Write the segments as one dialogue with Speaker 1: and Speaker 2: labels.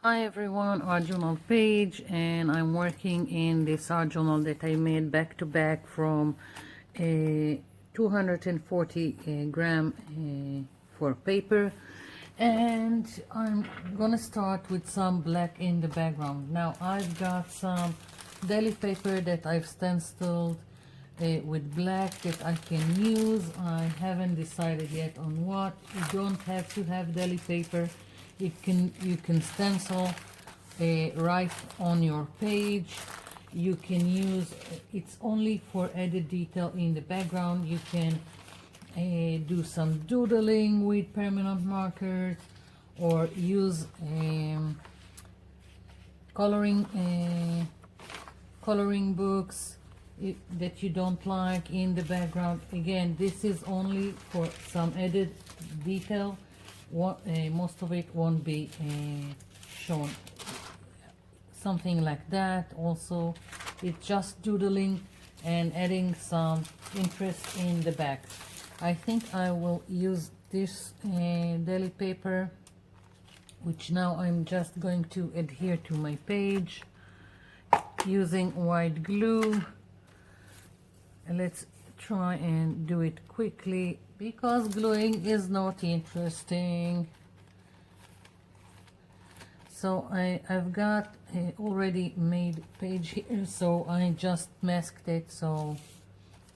Speaker 1: Hi everyone, art journal page, and I'm working in this art journal that I made back to back from a 240 gram for paper, and I'm gonna start with some black in the background. Now I've got some deli paper that I've stenciled with black that I can use. I haven't decided yet on what. You don't have to have deli paper. You can stencil right on your page. You can use it's only for added detail in the background. You can do some doodling with permanent markers, or use coloring books that you don't like in the background. Again, this is only for some added detail. Most of it won't be shown. Something like that. Also, it's just doodling and adding some interest in the back. I think I will use this deli paper, which now I'm just going to adhere to my page using white glue. And let's try and do it quickly because gluing is not interesting. So I've got a already made page here, so I just masked it so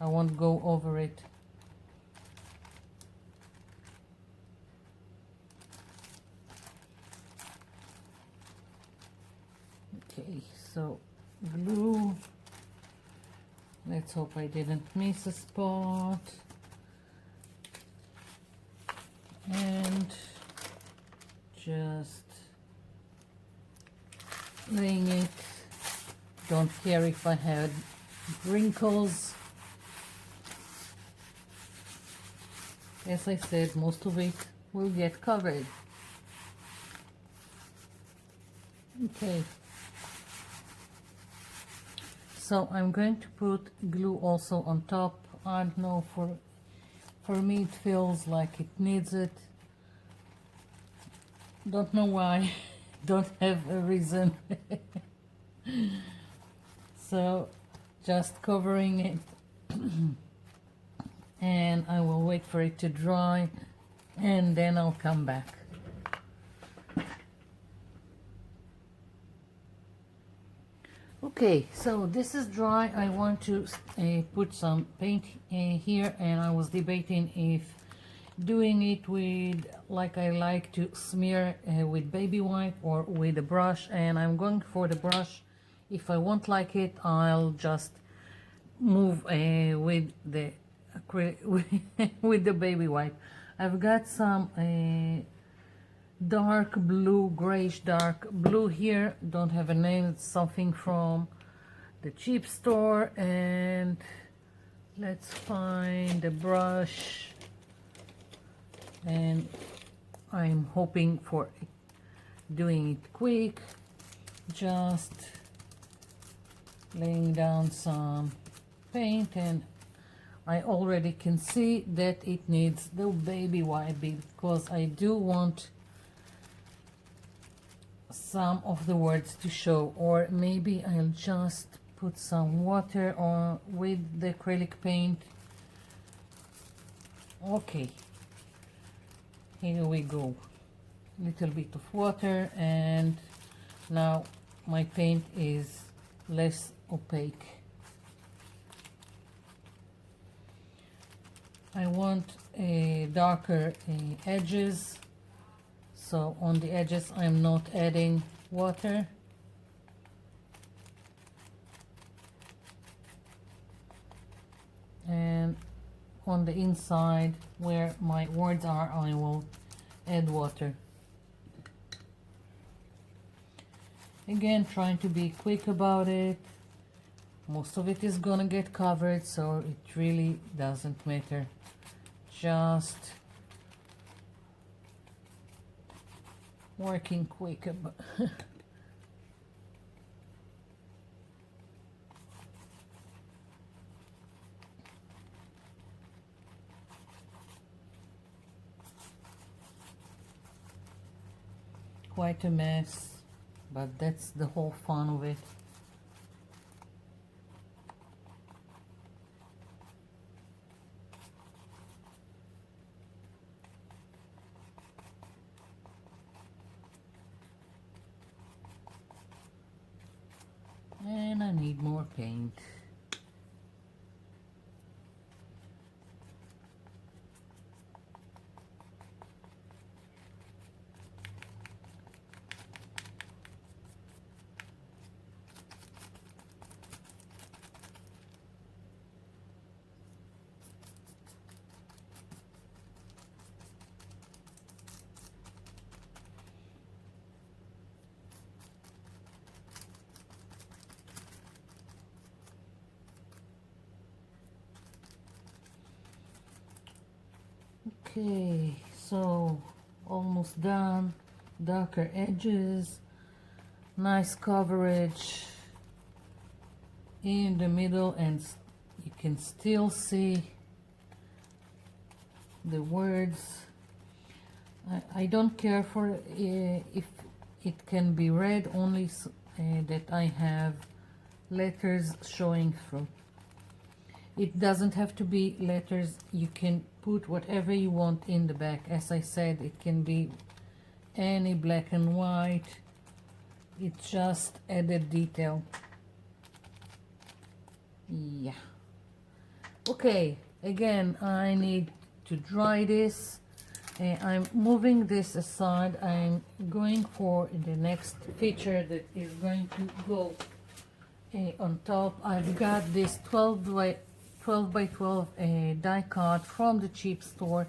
Speaker 1: I won't go over it. Okay, so glue. Let's hope I didn't miss a spot. And just laying it. Don't care if I had wrinkles. As I said, most of it will get covered. Okay. So I'm going to put glue also on top. I don't know, for me it feels like it needs it. Don't know why. Don't have a reason. So just covering it and I will wait for it to dry and then I'll come back. Okay, so this is dry. I want to put some paint here, and I was debating if doing it with, like I like to smear with baby wipe or with a brush, and I'm going for the brush. If I won't like it, I'll just move with the acrylic with the baby wipe. I've got some dark blue, grayish dark blue here. Don't have a name. It's something from the cheap store. And let's find the brush, and I'm hoping for doing it quick. Just laying down some paint, and I already can see that it needs the baby wipe because I do want some of the words to show. Or maybe I'll just put some water on with the acrylic paint. Okay, here we go. Little bit of water, and now my paint is less opaque. I want a darker edges, so on the edges I'm not adding water. And on the inside where my words are, I will add water. Again, trying to be quick about it. Most of it is gonna get covered, so it really doesn't matter. Just working quick about quite a mess. but that's the whole fun of it. And I need more paint. Okay, so almost done. Darker edges, nice coverage in the middle, and you can still see the words. I don't care for if it can be read, only that I have letters showing through. It doesn't have to be letters, you can put whatever you want in the back. As I said, it can be any black and white, it's just added detail. Yeah. Okay, again, I need to dry this. I'm moving this aside. I'm going for the next feature that is going to go on top. I've got this 12 by 12 die cut from the cheap store,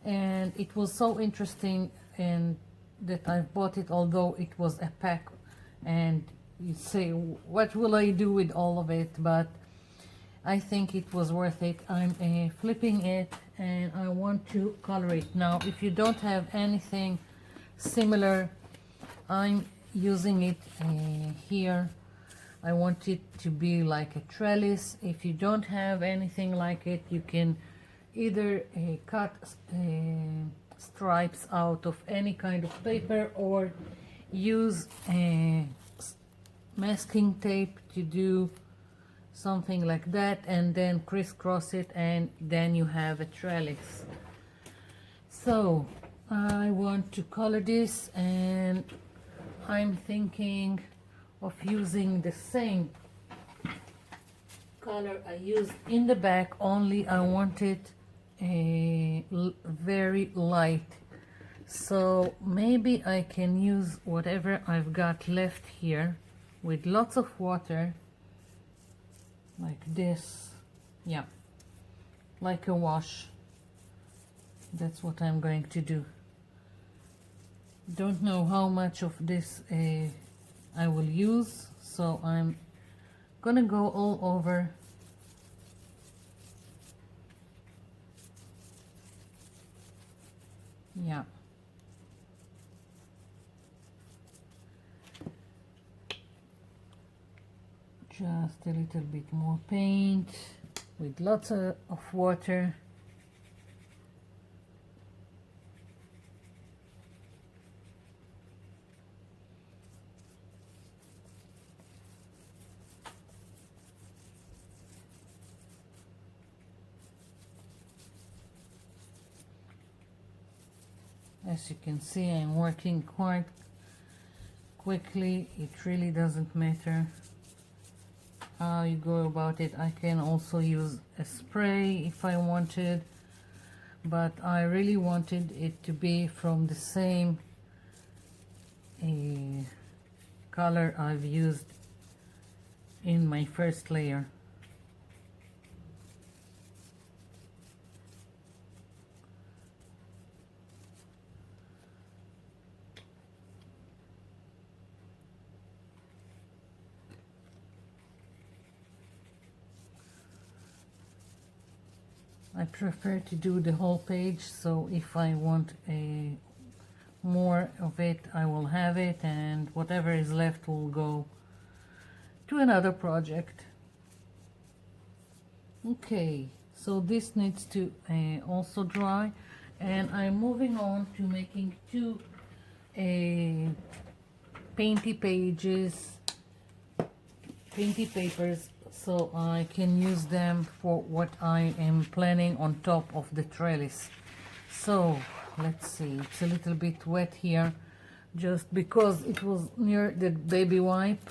Speaker 1: and it was so interesting and that I bought it, although it was a pack, and you say, what will I do with all of it? But I think it was worth it. I'm flipping it and I want to color it. Now, if you don't have anything similar, I'm using it here. I want it to be like a trellis. If you don't have anything like it, you can either cut stripes out of any kind of paper, or use masking tape to do something like that, and then crisscross it, and then you have a trellis. So I want to color this, and I'm thinking of using the same color I used in the back, only I want it very light. So maybe I can use whatever I've got left here with lots of water, like this. Yeah, like a wash. That's what I'm going to do. Don't know how much of this I will use, so I'm gonna go all over. Yeah. Just a little bit more paint with lots of water. As you can see, I'm working quite quickly. It really doesn't matter how you go about it. I can also use a spray if I wanted, but I really wanted it to be from the same color I've used in my first layer. I prefer to do the whole page, so if I want more of it, I will have it, and whatever is left will go to another project. Okay, so this needs to also dry, and I'm moving on to making two painty pages, painty papers, so I can use them for what I am planning on top of the trellis. So let's see, it's a little bit wet here just because it was near the baby wipe.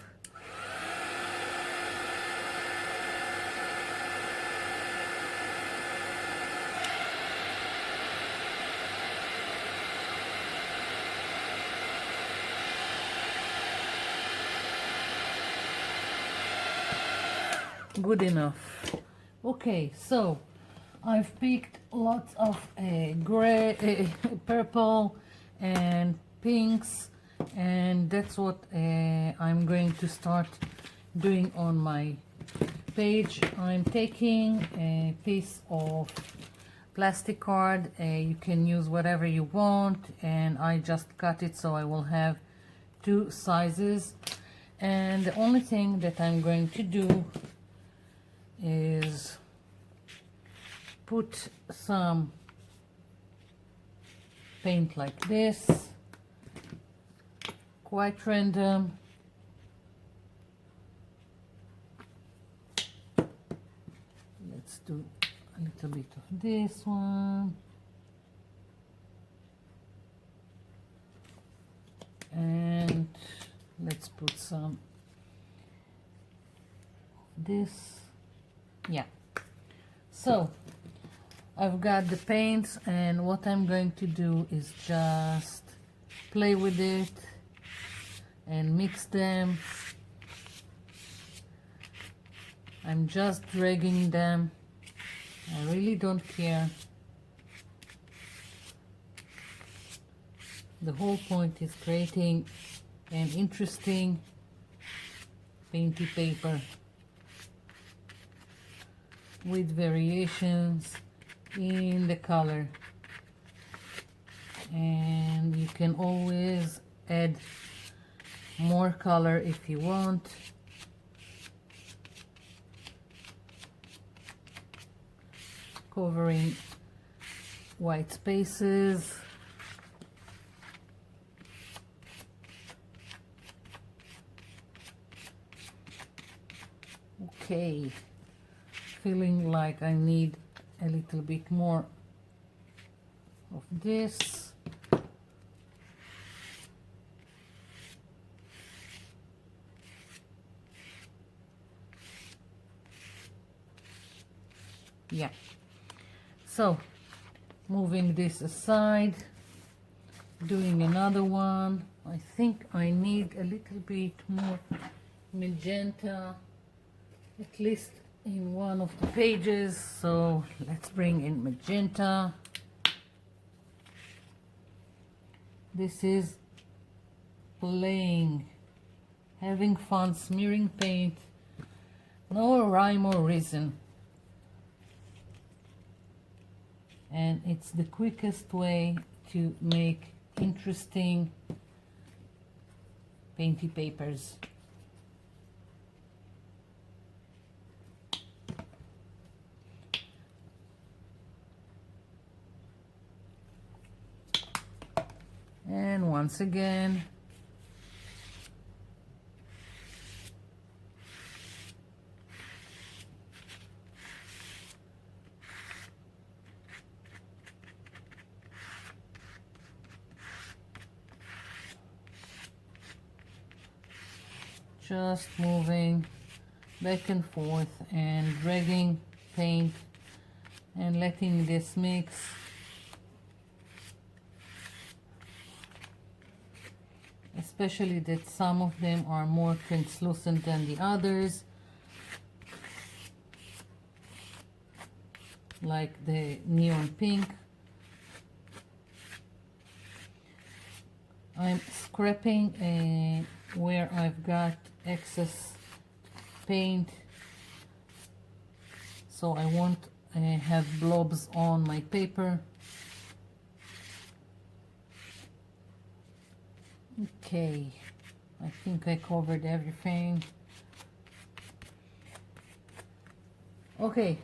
Speaker 1: Good enough. Okay, so I've picked lots of gray, purple and pinks, and that's what I'm going to start doing on my page. I'm taking a piece of plastic card. You can use whatever you want, and I just cut it so I will have two sizes. And the only thing that I'm going to do is put some paint like this, quite random. Let's do a little bit of this one, and let's put some of this. Yeah, so I've got the paints, and what I'm going to do is just play with it and mix them. I'm just dragging them. I really don't care. The whole point is creating an interesting painty paper with variations in the color, and you can always add more color if you want. Covering white spaces. Okay, feeling like I need a little bit more of this. Yeah, so moving this aside, doing another one. I think I need a little bit more magenta, at least in one of the pages, so let's bring in magenta. This is playing, having fun, smearing paint, no rhyme or reason, and it's the quickest way to make interesting painty papers. And once again, just moving back and forth and dragging paint and letting this mix. Especially that some of them are more translucent than the others, like the neon pink. I'm scraping where I've got excess paint, so I won't have blobs on my paper. Okay, I think I covered everything. Okay,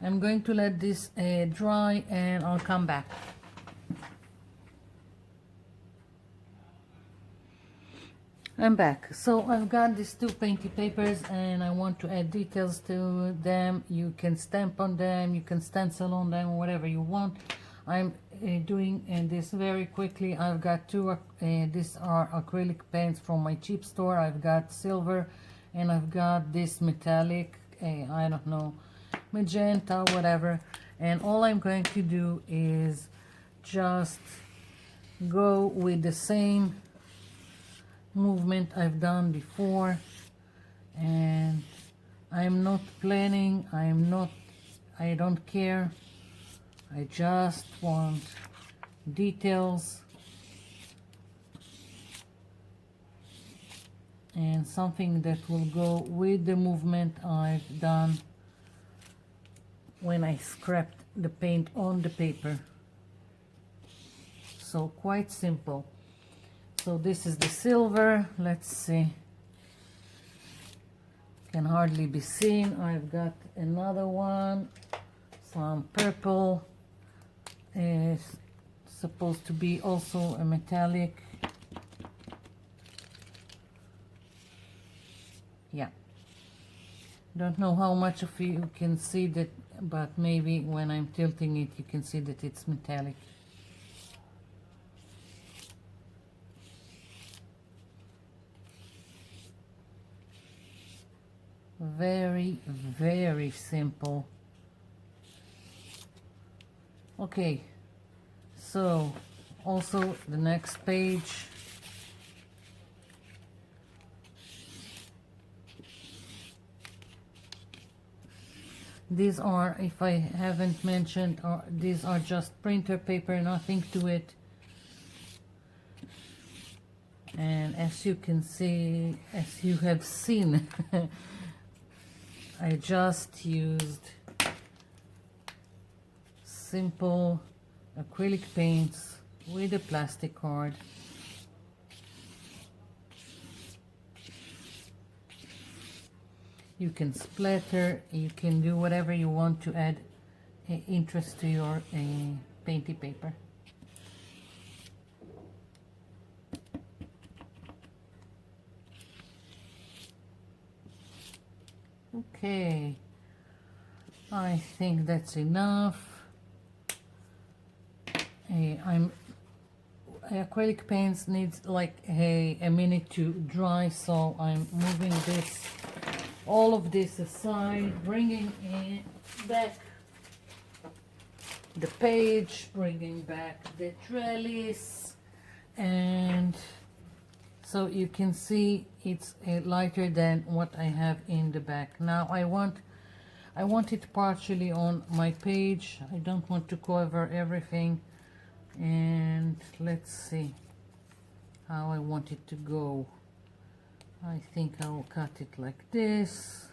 Speaker 1: I'm going to let this dry and I'll come back. I'm back. So I've got these two painty papers and I want to add details to them. You can stamp on them, you can stencil on them, whatever you want. I'm doing this very quickly. I've got two, these are acrylic paints from my cheap store. I've got silver and I've got this metallic, I don't know, magenta, whatever. And all I'm going to do is just go with the same movement I've done before, and I'm not planning, I don't care. I just want details and something that will go with the movement I've done when I scraped the paint on the paper. So quite simple. So this is the silver. Let's see, can hardly be seen. I've got another one, some purple, is supposed to be also a metallic. Yeah, don't know how much of you can see that, but maybe when I'm tilting it you can see that it's metallic. Very, very simple. Okay, so also the next page. These are, if I haven't mentioned, these are just printer paper, nothing to it. And as you can see, as you have seen, I just used simple acrylic paints with a plastic card. You can splatter, you can do whatever you want to add interest to your painty paper. Okay, I think that's enough. Acrylic paints needs like a minute to dry, so I'm moving this, all of this aside, bringing back the page, bringing back the trellis, and so you can see it's lighter than what I have in the back. Now I want it partially on my page. I don't want to cover everything, and let's see how I want it to go. I think I will cut it like this.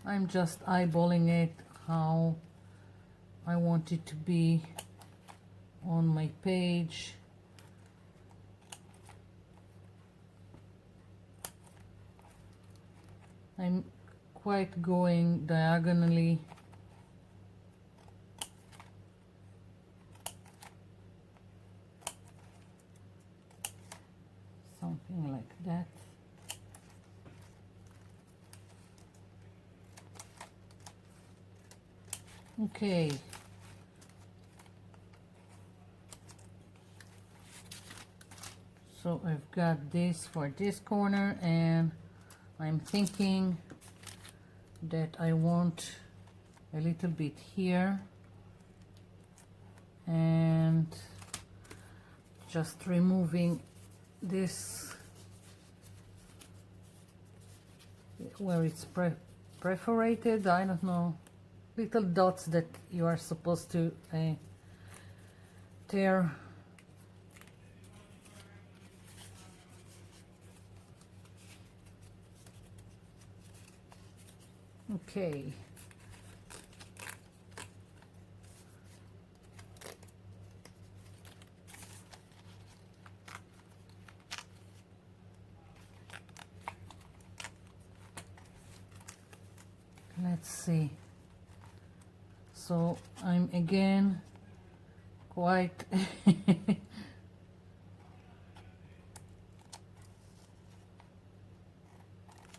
Speaker 1: I'm just eyeballing it how I want it to be on my page. I'm quite going diagonally. Something like that. Okay. So I've got this for this corner, and I'm thinking that I want a little bit here, and just removing this where it's perforated, I don't know, little dots that you are supposed to tear. Okay. Let's see. So I'm again quite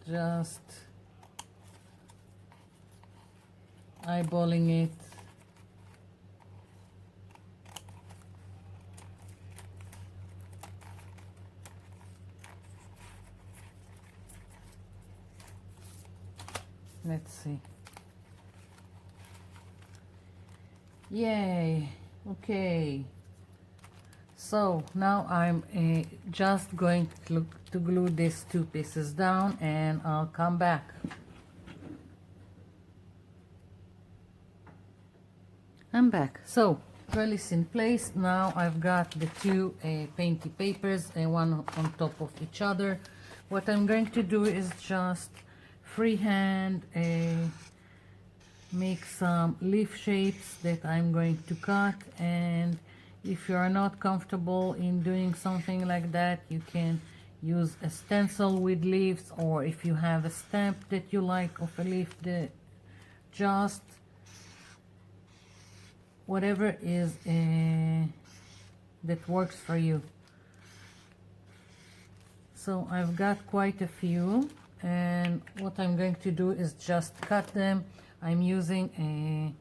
Speaker 1: just eyeballing it. Let's see. Yay. Okay. So now I'm just going to glue these two pieces down, and I'll come back. I'm back. So trellis in place. Now I've got the two painty papers, one on top of each other. What I'm going to do is just freehand make some leaf shapes that I'm going to cut, and if you are not comfortable in doing something like that, you can use a stencil with leaves, or if you have a stamp that you like of a leaf, just whatever is that works for you. So I've got quite a few, and what I'm going to do is just cut them. I'm using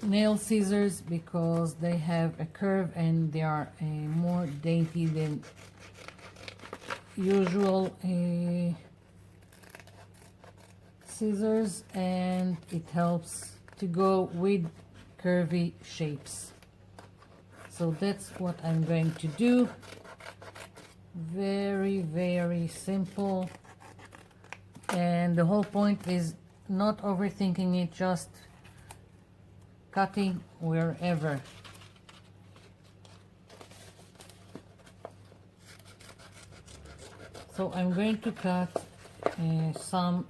Speaker 1: nail scissors because they have a curve and they are more dainty than usual scissors, and it helps to go with curvy shapes. So that's what I'm going to do. Very, very simple, and the whole point is not overthinking it, just cutting wherever. So I'm going to cut some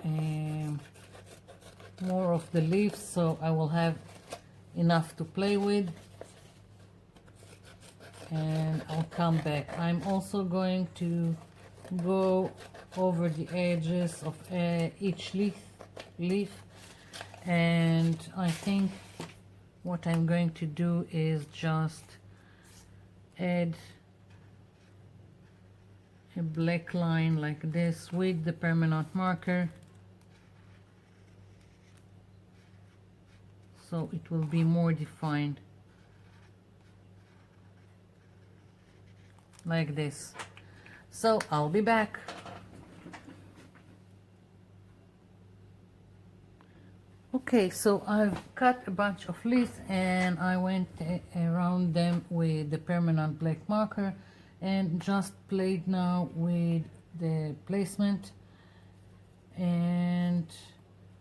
Speaker 1: more of the leaves, so I will have enough to play with, and I'll come back. I'm also going to go over the edges of each leaf, and I think what I'm going to do is just add a black line like this with the permanent marker, so it will be more defined, like this. So I'll be back. Okay, so I've cut a bunch of leaves and I went around them with the permanent black marker and just played now with the placement. And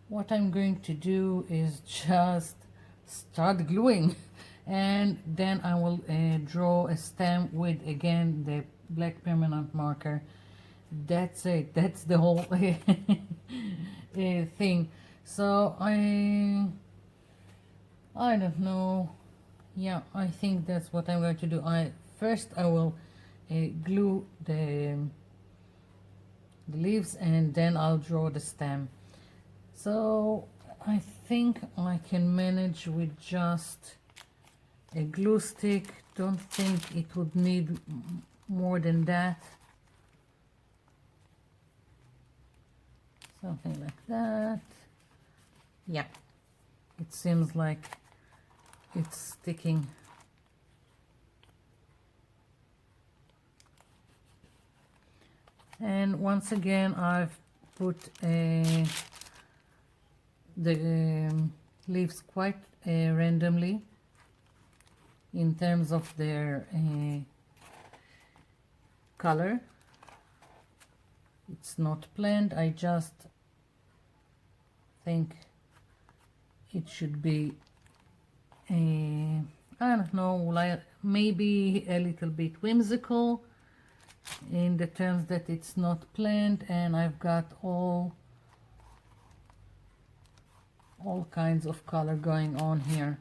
Speaker 1: what I'm going to do is just start gluing, and then I will draw a stem with, again, the black permanent marker. That's it. That's the whole thing. So I don't know. Yeah, I think that's what I'm going to do. First I will glue the leaves, and then I'll draw the stem. So I think I can manage with just a glue stick. Don't think it would need more than that. Something like that. Yeah, it seems like it's sticking. And once again, I've put the leaves quite randomly in terms of their color. It's not planned. I just think it should be I don't know, like maybe a little bit whimsical in the terms that it's not planned, and I've got all kinds of color going on here.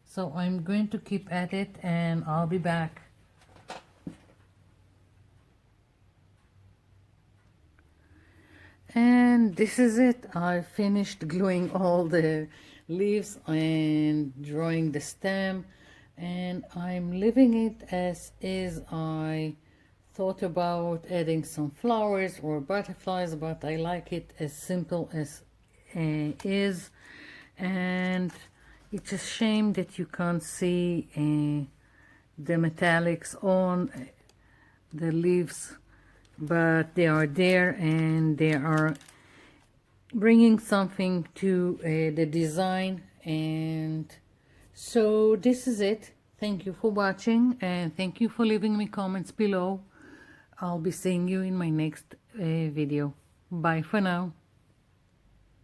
Speaker 1: So I'm going to keep at it and I'll be back. And this is it. I finished gluing all the leaves and drawing the stem, and I'm leaving it as is. I thought about adding some flowers or butterflies, but I like it as simple as is. And it's a shame that you can't see the metallics on the leaves, but they are there and they are bringing something to the design. And so this is it. Thank you for watching, and thank you for leaving me comments below. I'll be seeing you in my next video. Bye for now.